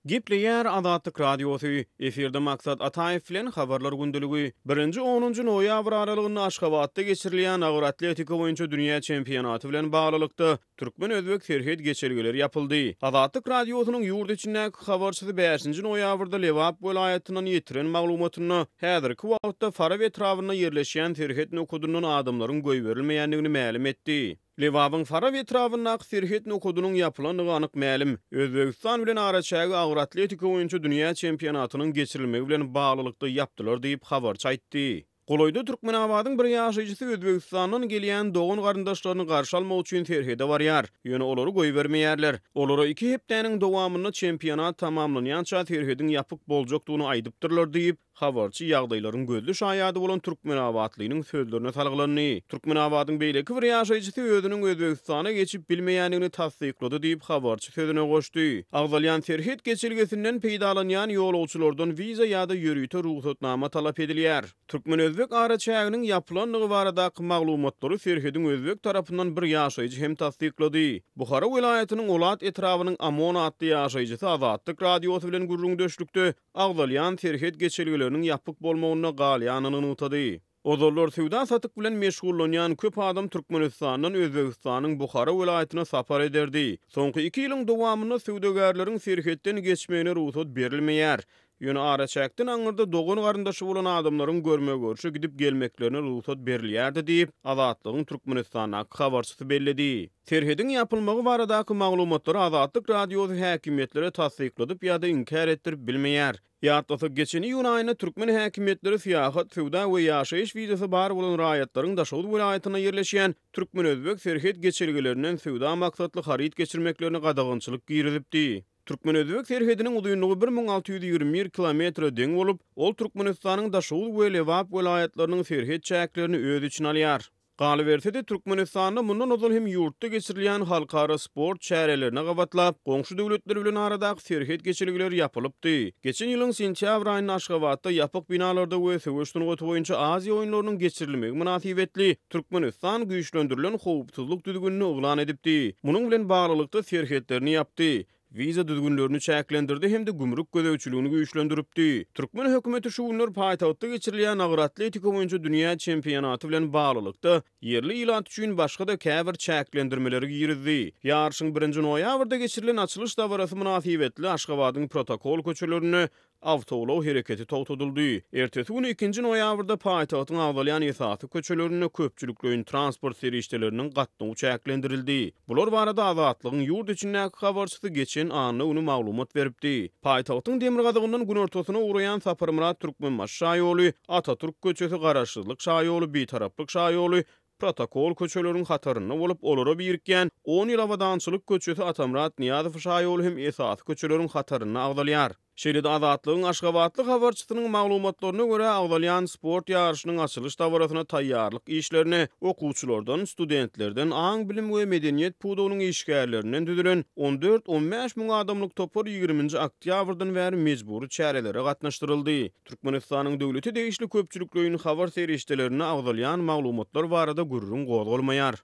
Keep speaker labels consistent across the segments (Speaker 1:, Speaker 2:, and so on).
Speaker 1: Gipleyer Azatlyk Radiosu efirde maksat Ataýew bilen habarlar gündülügi 1-10 noýabr aralygyny Aşgabatda geçirilýän agyr atletika boýunça dünýä çempionaty bilen baglylykda türkmen özbek serhet geçirgeleri yapyldy. Azatlyk Radiosynyň ýurt içindäki habarçysy 5-nji noýabrda Lewap welaýatynyň ýetiren maglumatyny häzirki wagtda Fara we etrawyna ýerleşýän serhet nokudundan adamlaryň goý berilmeýändigini ma'lum etdi. Lewapyň Fara we etrawyna serhet nokudunyň ýapylanyny anyk ma'lum. Özbegistan bilen araçagy agyr atletika boýunça dünýä çempionatynyň geçirilmegi bilen baglylykda yapdylar diýip habarçy aýtdy. Goloýda Türkmenabadyň bir ýaşaýjysy Özbegistanyň gelýän dogan garyndaşlaryny garşy almak üçin terhede barýar. Ýöne olary goý bermeýärler. Olara 2 hepdeniň dowamynda çempionat tamamlanýança terhedin ýapyk boljakdygyny aýdypdyrlar diýip habarçy ýagdaýlaryň gözlü şaýady bolan Türkmenabadlynyň sözlerine salgylandy. Türkmenabadyň beýleki bir ýaşaýjysy özüniň Özbegistana geçip bilmeýändigini tasdiklady diýip habarçy sözüne goşdy. Agdalýan terhet geçirgesinden peýdalanýan ýolagçylardan wiza ýa-da ýürüýte ruhsatnama talap edilýär. Türkmen özbek araçagynyň ýapylanlygy baradaky maglumatlary serhediň özbek tarapyndan bir ýaşaýjy hem tasdiklady. Buhara welaýatynyň Olat etrawynyň Amon adly ýaşaýjysy Azatlyk Radiosy bilen gurrun döşlükde agdalýan terhet geçirgeleri yapyk bolmagyna galýanyny unutady. Ozollar süwda satyk bilen meşgullanýan köp adam Türkmenistanyň Özbegistanyň Buhara welaýatyna sapar ederdi. Soňky 2 ýylyň dowamynda süwdegärleriň serhetden geçmegine ruhsat berilmeýär. Ýöne araçakdan aňyrda dogan garyndaşy bolan adamlaryň görme görüşe gidip gelmeklerine ruhsat berilýärdi diýip Azatlygyň Türkmenistanyň habarçysy belledi. Serhedin yapylmagy baradaky maglumatlary Azatlyk Radiosy häkimetlere tasdikladyp ýa-da inkar etdirip bilmeýär. Ýa-da geçen ýyl aýyna türkmen häkimetleri syýahat, sowda we ýaşaýyş wizasy bar bolan raýatlaryň Daşowut welaýatyna ýerleşýän türkmen özbek serhet geçirgelerinden sowda maksatly haryt geçirmeklerini gadagynçylyk girizipdi. Türkmen özbek serhediniň uzunlygy 1621 kilometr deň bolup, ol Türkmenistanyň Daşowut we Lewap welaýatlarynyň serhet çäklerini öz içine alýar. Galybersede Türkmenistanyň mundan ozal hem ýurtda geçirilýän halkara sport çärelerine gabatlap, goňşy döwletler bilen aradaky serhet geçirgeleri ýapylypdy. Geçen ýylyň sentýabr aýyny Aşgabatda ýapyk binalarda we söwüşdürlügi boýunça Aziýa oýunlarynyň geçirilmegi münasibetli Türkmenistan güýçlendirilen howpsuzlyk düzgünini oglan edipdi. Munyň bilen baglylykda serhetlerini ýapdy. Wiza düzgünlerini çäklendirdi hem de gümrük gödäwçiligini güýçlendiripdi. Türkmen hökümeti şu günler paýtagtda geçirilýän agyr atletika boýunça dünýä çempionaty bilen baglylykda yerli ilat üçin başga da käbir çäklendirmeleri girizdi. Ýarşyň 1-nji noýabrda geçirilen açylış dawarasy münasibetli Aşgabatyň protokol köçelerini awtolaw hereketi togtadyldy. Ertesi güni 2-nji noýabrda paýtagtyň agdalýan esasy köçelerini köpçülikleýin transport serişdeleriniň gatnagy çäklendirildi. Bular barada Azatlygyň ýurt içindäki habarçysy geçen any ony maglumat beripdi. Paýtagtyň demir gadagyndan gün ortasyna uğrayan Saparmurat Türkmenbaş şaýoly, Atatürk köçesi Garaşsyzlyk şaýoly, Bitaraplyk şaýoly protokol köçeleriň hataryna bolup olara birikýän 10 ýyl awadançylyk köçesi Atamurat Niýazow şaýoly hem esasy köçeleriň hataryna agdalýar. Şeýle-de Azatlygyň Aşgabatlyk habarçysynyň maglumatlaryna görä agdalýan sport ýarşynyň açylış dawarasyna taýýarlyk işlerini okuwçylardan, studentlerden, aň bilim we medeniýet pudunyň işgärlerinden düzülen 14-15 müň adamlyk topar 20-nji oktýabrdan bäri mejburi çärelere gatnaşdyryldy. Türkmenistanyň döwleti degişli köpçülikleýin habar serişdelerine agdalýan maglumatlar barada gurrun gozgolmaýar.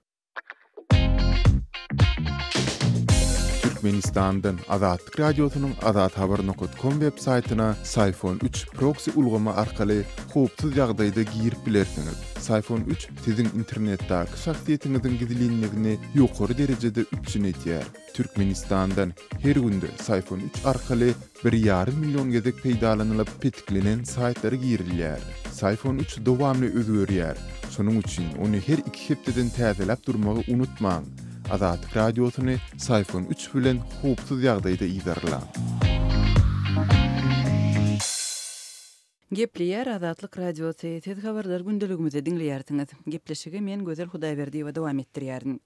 Speaker 2: Türkmenistan'dan Azatlyk Radiosynyň azathabar.com web saýtyna Sayfon 3 proxy ulgama arkaly howpsuz ýagdaýda girip bilersiňiz. Sayfon 3 siziň internetdäki şahsiýetiňiziň gizlinligini ýokary derejede üçin etýär. Türkmenistan'dan her günde Sayfon 3 arkaly 1,5 million gezek peýdalanylyp petiklenen saýtlary girilýär. Sayfon 3 dowamly özgörýär. Şonuň üçin ony her 2 hepdeden täzelep durmagy unutmaň. Azatlyk Radiosyny Sayfon 3 bilen howpsuz ýagdaýda iýdarla.
Speaker 3: Gepleýär Azatlyk Radiosy tez habarlar gündeligimizi dinleýärsiňiz. Gepleşige men Gözel Hudaýberdiýewa dowam etdirýärin.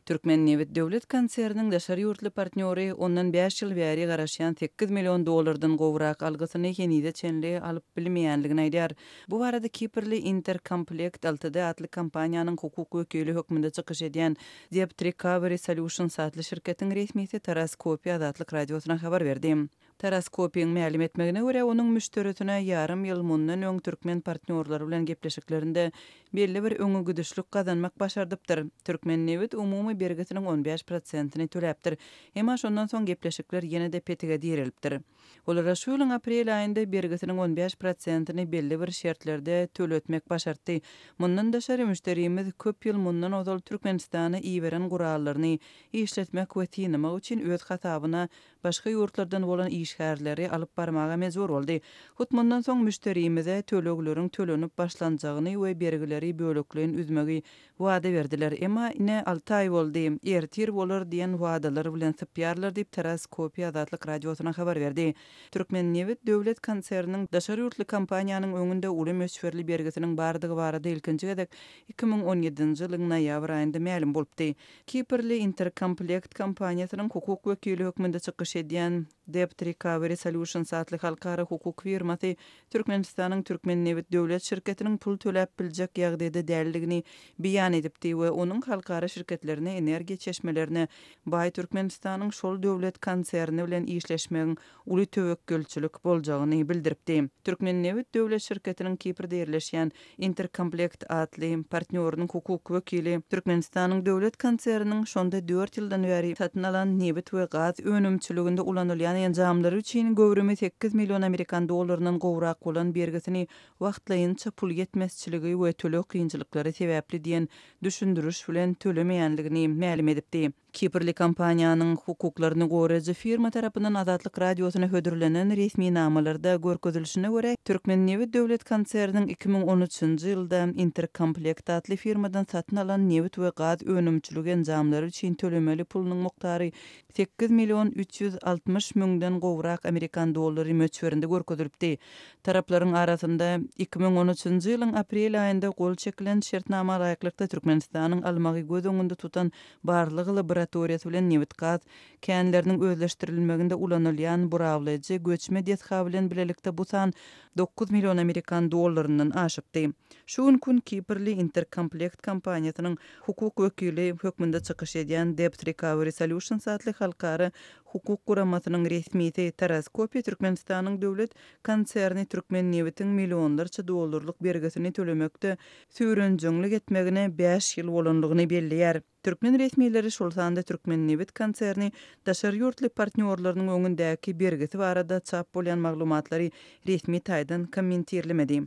Speaker 3: Türkmen Newit Döwlet Konserniň daşary ýurtly partnýory ondan 5 ýyl bäri garaşýan 8 million dollardan gowrak algysyny ýenide çenli alyp bilmeýänligini aýdýar. Bu barada Kiperli Intercomplect Ltd adly kompaniýanyň hukuk wekili hökmünde çykyş edýän Debt Recovery Solutions adly şirketiň resmisi Taras Kopi Azatlyk Radiosyna habar berdi. Taras Kopiň ma'lum etmegine görä, onuň müşterisine ýarym ýyl mundan öň türkmen partnýorlary bilen gepleşiklerinde belli bir öňü güdüşlük gazanmak başardypdyr. Türkmennewit umumy bergitiniň 15%-ni töläpdir. Hema şondan soň gepleşikler ýene-de petige dirilipdir. Olara şu ýylyň aprel aýynda bergitiniň 15%-ni belli bir şertlerde töletmek başardy. Mundan daşary müşterimiz köp ýyl mundan ozal Türkmenistana iýberen gurallaryny işletmek we tinlemek üçin öz hasabyna başga ýurtlardan bolan işgärleri alyp barmaga mezur boldy. Hutmundan soň müşterimize tölekleriň tölenip başlanjagyny we bergileri böleklerin üzmegi wada berdiler. Emma ine 6 ay boldy. Ertir bolar diýen wadalar bilen sypýarlar diýip Taraz Kopya Azatlyk radiosyna habar berdi. Türkmennewit döwlet konserniniň daşary ýurtly kompaniýanyň öňünde uly möçberli bergisiniň bardygy barada ilkinji gedek 2017-nji ýylyň noýabr aýynda ma'lum bolupdy. Kiperli Intercomplect kompaniýasynyň hukuk wekili hökmünde çykyş edýän Debt Recovery Solutions adly halkara hukuk firmasy Türkmenistanyň Türkmennewit döwlet şirketiniň pul töläp biljek ýagdaýda däldigini beýan edipdi we onuň halkara şirketlerine energiýa çeşmelerine Baý Türkmenistanyň şol döwlet konserni bilen işleşmegiň uly töwekkülçilik boljagyny bildiripdi. Türkmennewit döwlet şirketiniň Kiprde ýerleşýän Intercomplect adly partnerining hukuk wekili Türkmenistanyň döwlet konserniniň şonda 4 ýyldan beri satyn alan nebit we gaz önümçiliginde ulanylýan enjamlary üçin göwrümi 8 million Amerikan dollarynyň gowrak bolan bergisini wagtlaýynça pul yetmezçiligi we tölek kynçylyklary sebäpli diýen düşündürüş bilen tölemeýänligini ma'lum edipdi. Kiperli kompaniýanyň hukuklaryny goraýjy firma tarapyndan Azatlyk radiosyna hödürlenen resmi namalarda görkezilişine görä Türkmennewit döwlet konserniniň 2013-nji ýylda Intercomplect adly firmadan satyn alan nebit we gaz önümçiligi enjamlary üçin tölemeli pulunyň mukdary 8 million 360 000-den gowrak Amerikan dollary möçberinde görkezilipdi. Taraplaryň arasynda 2013-nji ýylyň aprel aýynda gol çekilen şertnama laýyklykda Türkmenistanyň almagy göz öňünde tutan barlygy laboratoriýasy bilen nebit gaz känleriniň özleşdirilmeginde ulanylýan burawlaýjy göçme detha bilen bilelikde bu san 9 million Amerikan dollarynyň aşypdy. Şu gün Kiperli Intercomplect kompaniýasynyň hukuk wekili hökmünde çykyş edýän Debt Recovery Solutions adly halkara hukuk guramasynyň resmisi Taraz Kopya Türkmenistanyň döwlet konserni Türkmennewitiň millionlarça dollarlyk bergisini tölemekde süýrenjeklik etmegine 5 ýyl bolanlygyny belliýär. Türkmen resmiýetleri şol sanda Türkmennewit konserni daşary ýurtly partnerlarynyň öňündäki bergisi barada çap bolan maglumatlary resmi taýdan kommentirlemedi.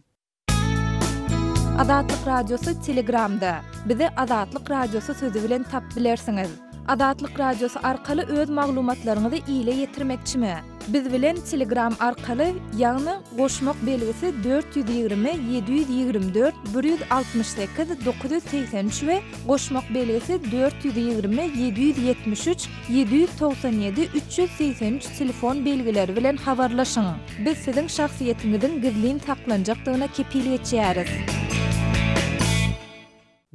Speaker 4: Azatlyk radiosu Telegramda. Bizi Azatlyk radiosu sözü bilen tap bilersiňiz. Azatlyk radiosu arkaly öz maglumatlaryňyzy ile ýetirmekçimi? Biz bilen Telegram arkaly ýagny goşmak belgisi 420 724 168 983 we goşmak belgisi 420 773 797 383 telefon belgileri bilen habarlaşyň. Biz siziň şahsiýetiňiziň gizlin saklanjakdygyna kepillik etýäris.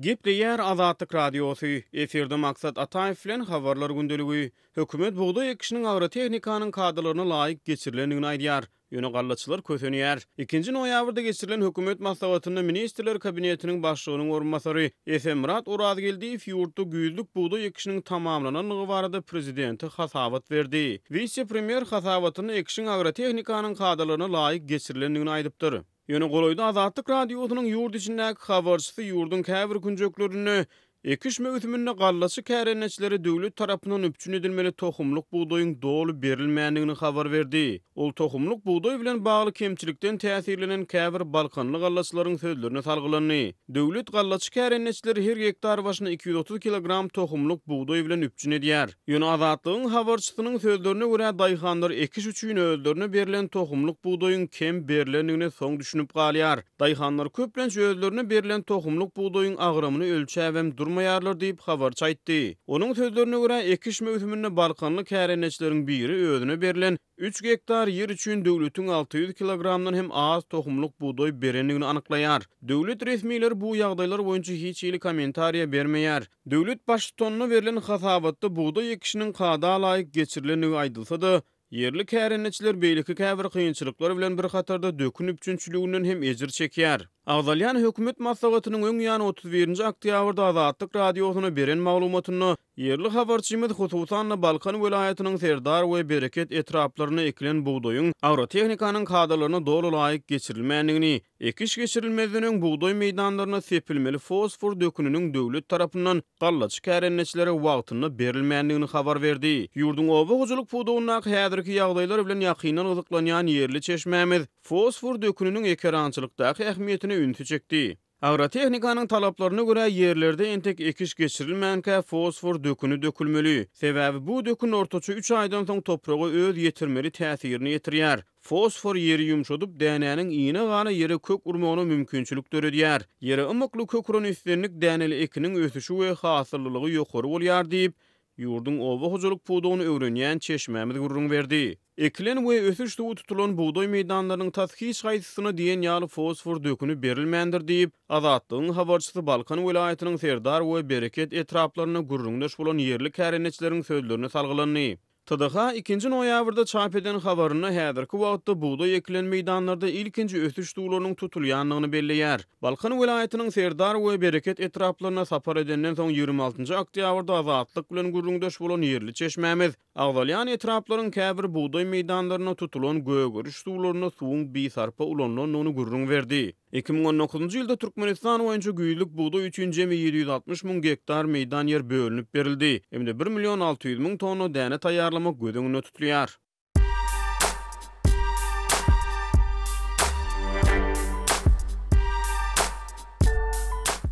Speaker 1: Gepleýär Azatlyk radiosu. Eferde maksat Ataýew bilen habarlar gündeligi. Hökümet buğday ekişiniň agrotehnikanyň kadrlaryna laýyk geçirilendigini aýdýar. Ýöne gallaçylar kösenýär. 2-nji noýabrda geçirilen hökümet maslahatynda ministrler kabinetiniň başlygynyň orunmasary Efemrat Urazgeldiýew ýurtda güýzlük buğday ekişiniň tamamlananlygy barada prezidenti hasabat berdi. Vice-premier hasabatyny ekişiniň agrotehnikanyň kadrlaryna laýyk geçirilendigini aýdypdyr. Ýöne goloýda Azatlyk radiosynyň ýurt içindäki habarçysy ýurdun käbir günjeklerini ekiş mövsüminde gallaçy kärenneçileri döwlet tarapyndan üpçün edilmeli tohumluk buğdaýyň dolu berilmändigini habar berdi. Ol tohumluk buğdaý bilen bagly kemçilikden täsirlenen käbir balkanly gallaçylaryň sözlerine salgylandy. Döwlet gallaçy kärenneçileri her hektar başyna 230 kilogram tohumluk buğdaý bilen üpçün edýär. Ýöne Azatlygyň habarçysynyň sözlerine görä daýhanlar ekiş üçin özlerine berilen tohumluk buğdaýyň kem berilendigine soň düşünüp galýar. Daýhanlar köplenç özlerine berilen tohumluk buğdaýyň agrymyny ölçäwem durmaýarlar diýip habarçy aýtdy. Onuň sözlerine görä ekiş mövsüminde balkanly kärenneçileriň biri özüne berilen 3 hektar yer üçin döwletiň 600 kilogramdan hem az tohumluk buğdaý berenligini anyklaýar. Döwlet resmiýetleri bu ýagdaýlar boýunça hiç ýyly kommentariýa bermeýär. Döwlet başlygyna berilen hasabatda buğdaý ekişiniň kada laýyk geçirilenligi aýdylsa-da, yerli kärenneçiler beýleki käbir kynçylyklar bilen bir hatarda dökün üpçünçüliginden hem ejir çekýär. Agzalyan hökümet maslahatynyň öň ýany 31-nji oktýabrda Azatlyk radiosyna beren maglumatyny yerli habarçymyz hususan Balkan welaýatynyň Serdar we Bereket etraplaryna ekilen buğdoýyň agrotehnikanyň kadrlaryna dolu laýyk geçirilmändigini, ekiş geçirilmezden buğdoý meýdanlaryna sepilmeli fosfor döküniniň döwlet tarapyndan gallaçy kärenneçilere wagtyny berilmändigini habar berdi. Ýurdun oba gujuluk pudugyna häzirki ýagdaýlar bilen ýakynan ızyklanýan yerli çeşmämiz fosfor döküniniň ekerançylykdaky ähmiýetini ünsü çekdi. Agrotehnikanyň talaplaryna görä yerlerde entek ekiş geçirilmänkä fosfor dökünü dökülmeli. Sebäbi bu dökün ortaça 3 aýdan soň topraga öz ýetirmeli täsirini ýetirýär. Fosfor yeri yumşadyp dänäniň iňine gana yere kök urmagyna mümkinçilik döredýär. Yere ymykly köküren üstünlik däneli ekiniň ösüşi we hasyllygy ýokary bolýar diýip ýurdun oba hojuluk pudugyny öwrenýän çeşmämiz gurrun berdi. Ekilen we ösüş suwy tutulan buğdoý meýdanlarynyň tashiş gaýsysyna diýen ýaly fosfor dökünü berilmändir diýip Azatlygyň habarçysy Balkan welaýatynyň Serdar we Bereket etraplaryna gurrundaş bolan yerli kärenneçileriň sözlerini salgylandy. TDH 2-nji noýabrda çap eden habaryna häzirki wagtda buğdoý ekilen meýdanlarda ilkinji ösüş suwlarynyň tutulýanlygyny belleýär. Balkan welaýatynyň Serdar we Bereket etraplaryna sapar edenden soň 26-njy oktýabrda Azatlyk bilen gurrundaş bolan yerli çeşmämiz Agzalyan etraplaryň käbir buğdoý meýdanlaryna tutulan gögörüş suwlaryna suwuň bisarpa ulanlanyny gurrun berdi. 2019-njy ýylda Türkmenistan boýunça güýlük buğdoý üçin jemi 760 000 hektar meýdan ýer bölünip berildi. Hemde 1.600.000 tonna däne taýýarlamak gödüňine tutulýar.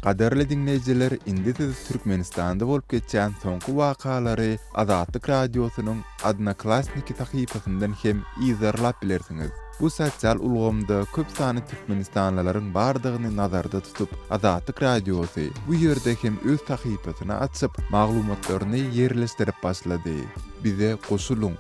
Speaker 2: Gaderli dinleyijiler, indi siz Türkmenistanda bolup geçen soňky wakalary Azatlyk radiosynyň Odnoklassniki tahypasyndan hem izarlap bilersiňiz. Bu sosial ulgamda köp sany Türkmenistanlylaryň bardygyny nazarda tutup Azatlyk radiosy bu ýerde hem öz tahypasyny açyp maglumatlaryny ýerleşdirip başlady. Bize goşuluň.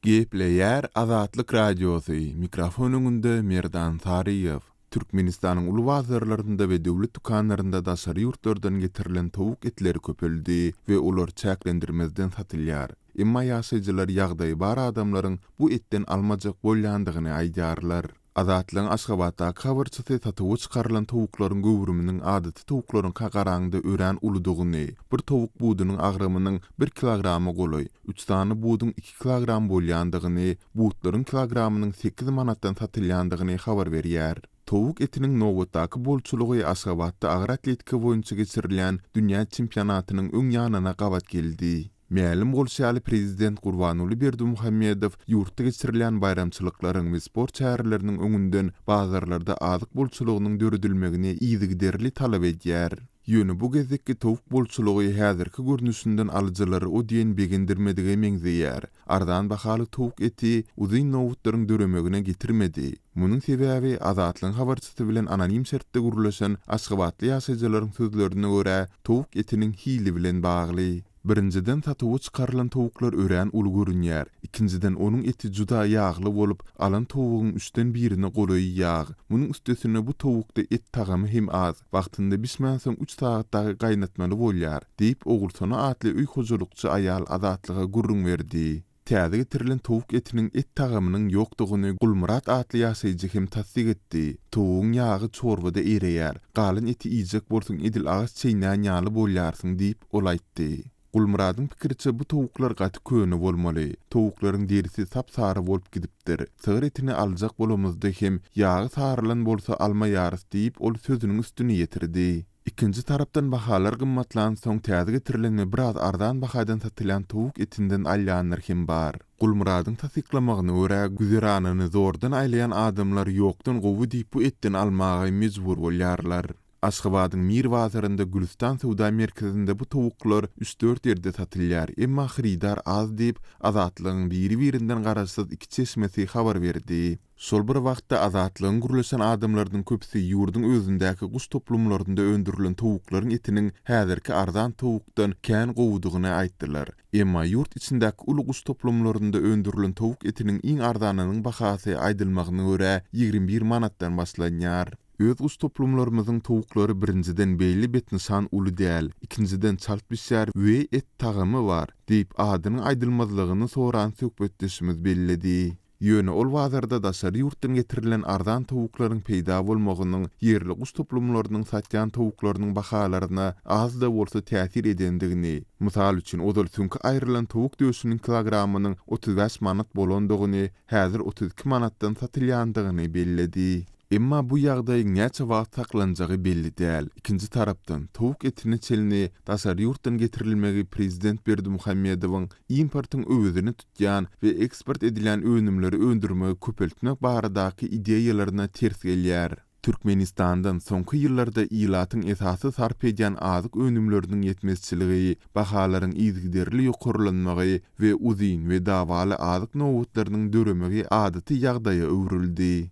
Speaker 2: Gepleýär Azatlyk radiosy. Mikrofon öňünde Merdan Tariýew. Türkmenistanyň uly bazarlarynda we döwlet dukanlarynda daşary ýurtlardan getirilen towuk etleri köpeldi we olar çäklendirmezden satylýar. Emma ýaşaýjylar ýagdaýy bar adamlaryň bu etten almajak bolýandygyny aýdarlar. Azatlygyň Aşgabatda habarçysy satyp çykarylan towuklaryň göwrüminiň adaty towuklaryň kagaraňda ören uludygyny, bir towuk budunyň agrymynyň 1 kilogramy goly, 3 tany budun 2 kilogram bolýandygyny, butlaryň kilogramynyň 8 manatdan satylýandygyny habar berýär. Towuk etiniň nowatdaky bolçulugy Aşgabatda agyr atletika boýunça geçirilen dünýä çempionatynyň öň ýanyna gabat geldi. Mälim bolşaly prezident Gurbanuly Berdimuhammedow ýurtda geçirilen bayramçylyklaryň we sport çäherleriniň öňünden bazarlarda azyk bolçulugynyň döredilmegini ýygyderli talap edýär. Ýöne bu gezdeki towuk bolçulugy häzirki görnüşinden alyjylary o diýen begindirmedigi meňzeýär. Ardan bahaly towuk eti uzyn nowutlaryň döremegine getirmedi. Munyň sebäbi Azatlygyň habarçysy bilen anonim şertde gurulaşan Aşgabatly ýaşaýjylaryň sözlerine görä towuk etiniň hili bilen bagly. Birinciden satyp çykarylan towuklar ören uly görünýär. İkinciden onuň eti juda ýagly bolup, alan towugyň üçden birini goraý ýag. Munyň üstesine bu towukda et tagamy hem az. Wagtynda bismän soň 3 saatdagy gaýnatmaly bolýar, diýip Ogulsana atly uý hojulukçy aýal Azatlyga gurrun berdi. Täze getirilen towuk etiniň et tagamynyň ýokdugyny Gulmurat atly ýaşaýjy hem tasdik etdi. Towugyň ýagy çorbada ereýär. Galyn eti ýyjek bolsaň edil ağaç çeýnän ýaly bolýarsyň diýip ol aýtdy. Gulmuradyň pikirçe bu towuklar gaty köne bolmaly. Towuklaryň derisi sapsary bolup gidipdir. Sığır etini aljak bolamyzda hem ýagy sarılan bolsa almaýarys diýip ol sözüniň üstüne ýetirdi. Ikinci tarapdan bahalar gymmatlan soň täze getirilen we biraz ardan bahadan satylan towuk etinden alýanlar hem bar. Gulmuradyň tasyklamagyna görä güzeranyny zordan aýlayan adamlar ýokdan gowy diýip bu etten almagy mejbur bolýarlar. Aşgabatyň Mir bazarynda Gülistan Sowda merkezinde bu towuklar 3-4 ýerde satylýar. Emma xaridar az diýip Azatlygyň biri-birinden garaşsyz iki çeşmesi habar berdi. Şol bir wagtda Azatlygyň gurulaşan adamlaryň köpüsi ýurdun özündäki guş toplumlarynda öndürilen towuklaryň etiniň häzirki ardan towukdan kän gowudygyny aýtdylar. Emma ýurt içindäki uly guş toplumlarynda öndürilen towuk etiniň iň ardanynyň bahasy aýdylmagyna görä 21 manatdan başlanýar. Öz uç toplumlarymyzyň towuklary birinciden beýli betnisan uly däl, ikinciden çalpbişär we et tagamy bar diýip adynyň aýdylmazlygyny soran söhbetdeşimiz bellidi. Ýöne ol wagtlarda daşary ýurtdan getirilen ardan towuklaryň peýda bolmagynyň yerli uç toplumlarynyň satýan towuklarynyň bahalaryna az da bolsa täsir edendigini, mysal üçin odal sünkü aýrylan towuk döşüniň kilogramynyň 35 manat bolandygyny, häzir 32 manatdan satylýandygyny bellidi. Emma bu ýagdaý näçe wagt saklanjagy belli däl. Ikinji tarapdan towuk etini çelini daşary ýurtdan getirilmegi prezident Berdimuhammedowyň importyň öwüdini tutýan we eksport edilen önümleri öndürmegi köpeltmek baradaky ideýalaryna ters gelýär. Türkmenistandan soňky ýyllarda ilatyň esasy sarp edýän azyk önümleriniň ýetmezçiligi, bahalaryň ýygyderli ýokurlanmagy we uzyn we dawaly azyk nowutlarynyň döremegi adaty ýagdaýa öwrüldi.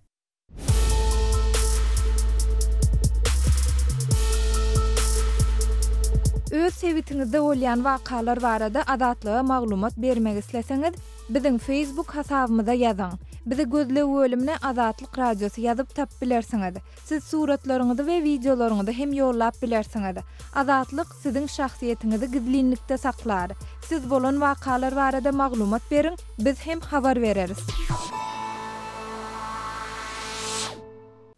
Speaker 4: Öz sebitiňizde bolýan wakalar barada adatlyga maglumat bermek isleseňiz, biziň Facebook hasabymyza ýazyň. Bizi gözle bölümine Azatlyk Radiosu ýazyp tap bilersiňiz. Siz suratlaryňyzy we videolaryňyzy hem ýollap bilersiňiz. Azatlyk siziň şahsiýetiniňizi gizlinlikde saklar. Siz bolan wakalar barada maglumat beriň, biz hem habar bereriz.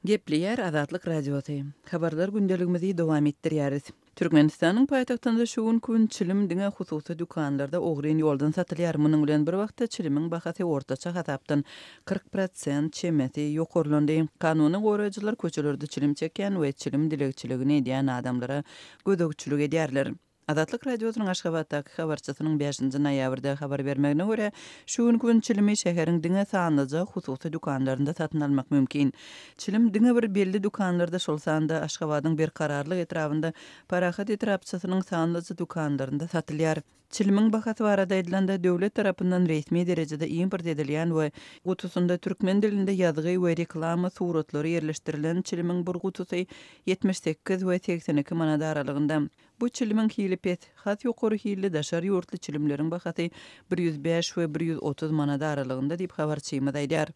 Speaker 3: Gepleýär Azatlyk Radiosu. Habarlar gündeligimizi dowam etdirýäris. Türkmenistanyň paýtagtynda şuun gün çilim diňe hususy dukanlarda ogryň ýoldan satylýar. Munyň bilen bir wagtda çilimiň bahasy ortaça hasapdan 40% çemeti ýokurlandy. Kanuny goraýjylar köçelerde çilim çekýän we çilim dilegçiligini edýän adamlara gödökçülük edýärler. Azatlyk Radiosynyň Aşgabatdaky habarçysynyň 5-nji noýabrda habar bermegine görä, şuun gün çilimi şäheriň diňe sanlyja hususy dukanlarynda satyn almak mümkin. Çilim diňe bir belli dukanlarda şolsanda Aşgabatyň bir kararlyk etrafynda parahat etrapçysynyň sanlyja dukanlarynda satylýar. Çilimiň bahasy barada edilende döwlet tarapyndan resmi derejede import edilýän we gutusynda türkmen dilinde ýazgy we reklama suratlary ýerleşdirilen çilimiň bir gutusy 78 we 82 manat aralygynda. Bu çilimiň hilipet, hat ýokary hilli daşary ýurtly çilimleriň bahasy 105 we 130 manat aralygynda diýip habarçymyz aýdýar.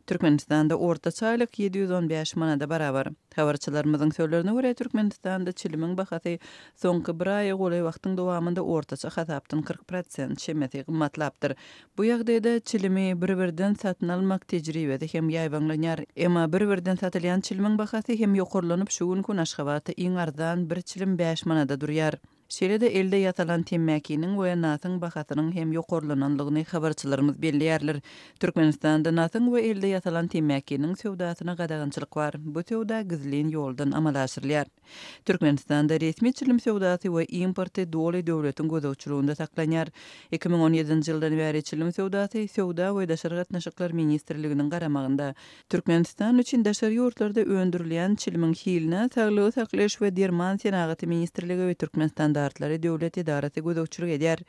Speaker 3: Türkmenistanda ortaça aylyk 715 manada barabar. Habarçylarymyzyň söýlerine görä Türkmenistanda çilimiň bahasy soňky bir aý golay wagtyň dowamında ortaça hasapdan 40% çemeti gymmatlapdyr. Bu ýagdaýda çilimi bir-birden satyn almak tejribede hem ýaýbanlanýar. Emma bir-birden satylýan çilimiň bahasy hem ýokurlanyp şu gün Aşgabatda iň arzan bir çilim 5 manada durýar. Şeýle-de elde ýatalan temmäkiniň we nasyň bahasynyň hem ýokurlananlygyny habarçylarymyz belliýärler. Türkmenistanda nasyň we elde ýatalan temmäkiniň söwdasyna gadagançylyk bar. Bu söwda gizlin ýoldan amal aşyrylýar. Türkmenistanda resmi çilim söwdasy we importy doly döwletiň gözegçiliginde saklanýar. 2017-nji ýyldan bäri çilim söwdasy Söwda we Daşary gatnaşyklar ministrliginiň garamagynda. Türkmenistan üçin daşary ýurtlarda öndürilýän çilimiň hiline Saglygy saklaş we derman senaty ministrligi we Türkmenistan dartlary döwlet idarasy gözegçilik edýär.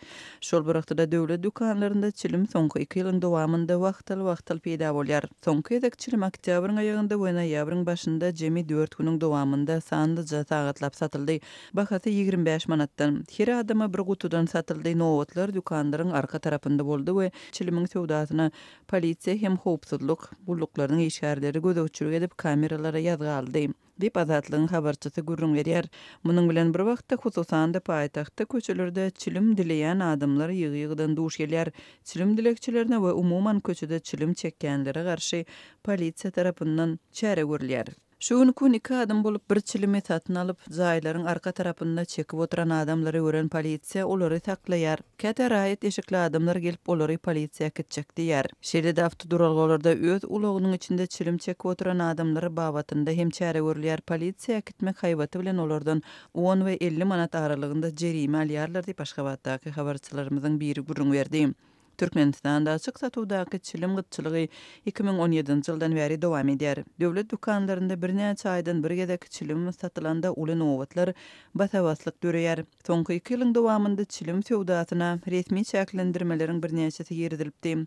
Speaker 3: Şol bir wagtda döwlet dukanlarynda çilim soňky 2 ýylyň dowamında wagtal peýda bolýar. Soňky edek çilim oktýabryň aýagynda we noýabryň başynda jemi 4 güniň dowamında sanlyja sagatlap satyldy. Bahasy 25 manatdan. Her adama bir gutudan satyldy. Nowatlar dukanlaryň arka tarapynda boldy we çilimiň söwdasyna polisiýa hem howpsuzlyk bullaklarynyň işgärleri gözegçilik edip kameralara ýazgy aldy. Dip Azatlygyň habarçysy gurrun berýär. Munyň bilen bir wagtda hususanda paýtagtda köçelerde çilim dileýän adamlar ýygy-ýygydan duş gelýär. Çilim dilekçilerine we umuman köçede çilim çekkenlere garşy polisiýa tarapyndan çäre görülýär. Şuun gün 2 adam bolup bir çilimi satyn alyp jaýlaryň arka tarapynda çekip oturan adamlary gören polisiýa olary saklaýar. Käte raýat eşikli adamlar gelip olary polisiýa kitjek diýär. Şeýle-de awtoduralgalarda öz ulagynyň içinde çilim çekip oturan adamlary babatynda hem çäre görülýär. Polisiýa kitmek haýbaty bilen olardan 10 we 50 manat aralygynda jerime alýarlar diýip Aşgabatdaky habarçylarymyzyň biri gurrun berdi. Türkmenistanda açyk satywdaky çilim gytçylygy 2017-nji ýyldan bäri dowam edýär. Döwlet dukanlarynda bir näçe aýdan bir gedek çilim satylanda uly nowatlar basawaslyk döreýär. Soňky 2 ýylyň dowamında çilim söwdasyna resmi çäklendirmeleriň bir näçesi ýeridilipdi.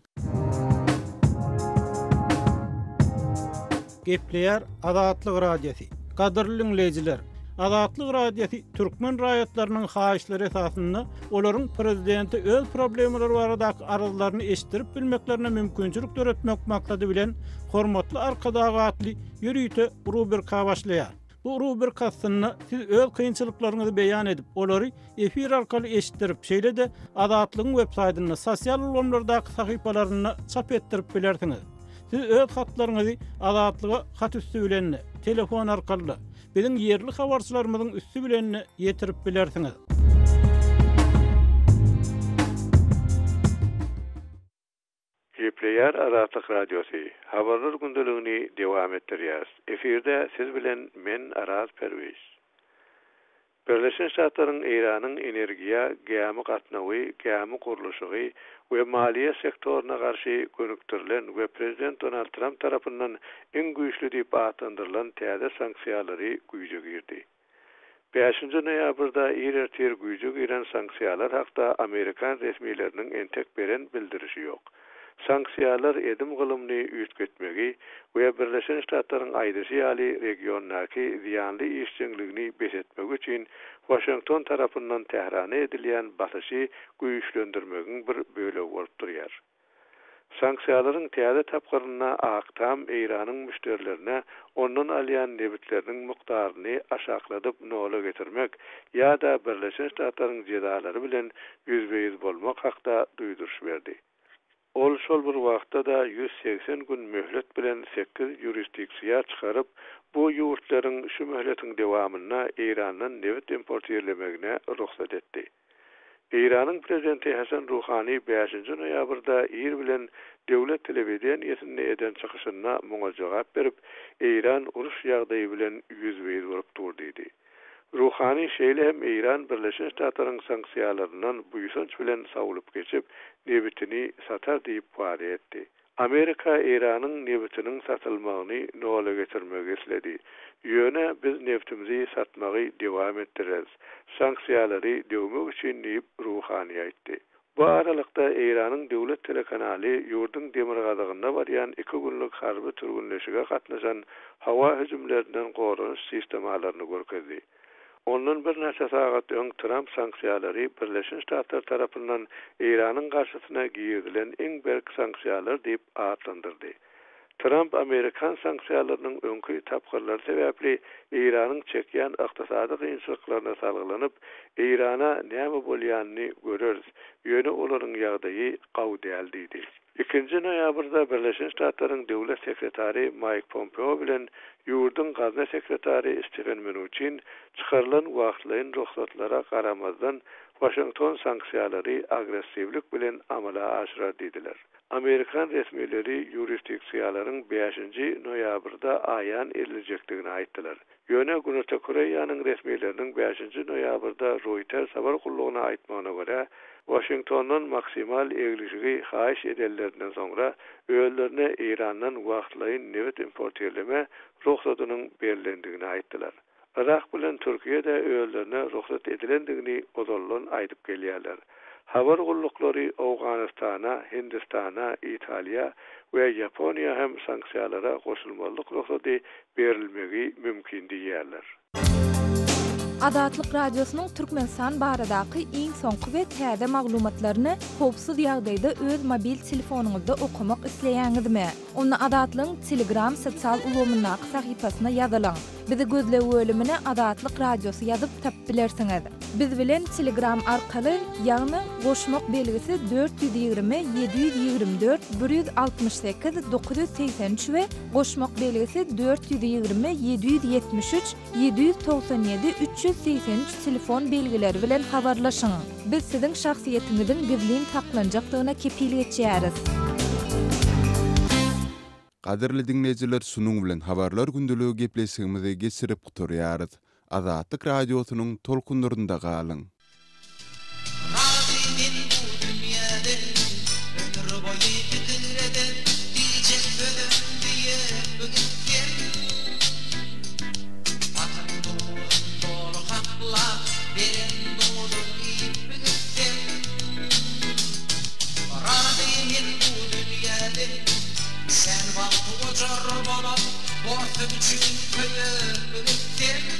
Speaker 5: Gepleýär Azatlyk Radiosu. Gadyrly dinleýijiler, Azatlyk radiosu türkmen raýatlarynyň haýyşlary esasynda olaryň prezidenti öz problemleri barada aralyklaryny eşdirip bilmeklerine mümkinçilik töretmek maksady bilen hormatly arkadagatly ýürüýte rubrika başlaýar. Bu rubrikasyny siz öz kynçylyklaryňyzy beýan edip, olary efir arkaly eşitdirip, şeýle de Azatlygyň web saýtyna, sosial ulamlardaky sahypalaryna çap etdirip bilersiňiz. Siz öz hatlaryňyzy Azatlyga hat üstü bilen telefon arkaly biziň yerli habarçylarymyzyň üstü bilen ýetirip bilersiňiz.
Speaker 6: Gepleýär Azatlyk radiosu. Habarlar gündeligini dowam etdirýär. Efirde siz bilen men Araz Perwiz. Birleşen Ştatlaryň Iranyň energiýa, gämi gatnawy, gämi gurulşy we maliýe sektoruna garşy gönüktirilen we Prezident Donald Trump tarapyndan en güýçli diýip atandyrılan täze sanksiýalary güýje girdi. 5-nji noýabrda ýer güýje giren sanksiýalar hakda Amerikan resmiýetleriniň entek beren bildirişi ýok. Sanksiýalar edim gylymny üýtgetmegi we Birleşen Ştatlaryň aýdyşy ýaly regiondaky ziýanly işçiligini besetmek üçin Washington tarapyndan Tehrana edilýän basyşy güýçlendirmegiň bir bölegi bolup durýar. Sanksiýalaryň täze tapgyryna aktam Iranyň müşterilerine ondan alýan nebitleriniň mukdaryny aşakladyp nola getirmek ýa-da Birleşen Ştatlaryň jedalary bilen ýüzbeýiz bolmak hakda duýduruş berdi. Ol şol bir wagtda da 180 gün möhlet bilen 8 jurisdiksiýa çykaryp, bu ýurtlaryň şu möhletiň dowamyna Irandan neft import ýerlemegine ruhsat etdi. Iranyň prezidenti Hasan Ruhani 5-nji noýabrda ýer bilen döwlet telewiziýanyny eden çykyşyna muňa jogap berip, Iran uruş ýagdaýy bilen ýüzbeýiz bolup durdy. Ruhani şeýle hem Iran Birleşen Ştatlaryň sanksiýalarynyň buýsanç bilen sawulyp geçip, nebitini satar diýip wada etdi. Amerika Iranyň nebitiniň satylmagyny nola getirmegi isledi. Ýöne biz neftimizi satmagy dowam etdireriz. Sanksiýalary döwmek üçin diýip Ruhani aýtdy. Bu aralykda Iranyň döwlet telekanaly ýurdun demir gazygyna barýan 2 günlük harby türgünleşige gatnaşan hawa hüjümlerinden gorunuş sistemalaryny görkezdi. Ondan bir neçe saat öň Trump sanksiýalary Birleşen Ştatlar tarapyndan Iranyň garşysyna giýilen iň berk sanksiýalar diýip atlandyrdy. Trump Amerikan sanksiýalarynyň öňkü tapgyrlary sebäpli Iranyň çekýän ykdysady gynçylyklaryna salgylanyp, Irana näme bolýanyny göreriz. Ýöne olaryň ýagdaýy gaw däl diýdi. 2-nji noýabrda Birleşen Ştatlaryň döwlet sekretary Mike Pompeo bilen ýurdun gazna sekretary Stephen Mnuchin çykarylan wagtlaryň ruhsatlara garamazdan Washington sanksiýalary agressivlik bilen amala aşyrar diýdiler. Amerikan resmiýetleri jurisdiksiýalaryň 5-nji noýabrda aýan ediljekdigini aýtdylar. Ýöne Güney Koreýanyň resmiýetleriniň 5-nji noýabrda Reuters habar gullugyna aýtmagyna görä, Washingtondan maksimal egilişigi haýyş edellerinden soňra öýlerine Irandan wagtlaryň neft import edilme ruhsatynyň berilendigini aýtdylar. Irak bilen Türkiýede öýlerine ruhsat edilendigini ozallan aýdyp gelýärler. Habar gulluklary Awganistana, Hindistana, Italiýa we Ýaponiýa hem sanksiýalara goşulmalyk ruhsaty berilmegi mümkin diýerler.
Speaker 4: Azatlyk radiosynyň Türkmenistan baradaky iň soňky we täze maglumatlaryny howpsuz ýagdaýda öz mobil telefonuňyzda okumak isleýäňizmi? Onu Azatlygyň Telegram sosial ulgamynyň sahypasyna ýazylaň. Bizi gözlegi bölümine Azatlyk radiosu ýazyp tap bilersiňiz. Biz bilen Telegram arkaly ýagny goşmak belgisi 420 724 168 983 we goşmak belgisi 420 773 797 383 telefon belgileri bilen habarlaşyň. Biz siziň şahsiýetiňiziň gizlin taklanjakdygyna kepillik etýäris.
Speaker 2: Qadirli dinleyijiler, şunun bilen habarlar gündeligi gepleşigimizi geçirip guturýarys. Azatlyk radiosynyň tolkunlarynda galyň.
Speaker 7: Sen vakti ocar bana, bortu bütün köyü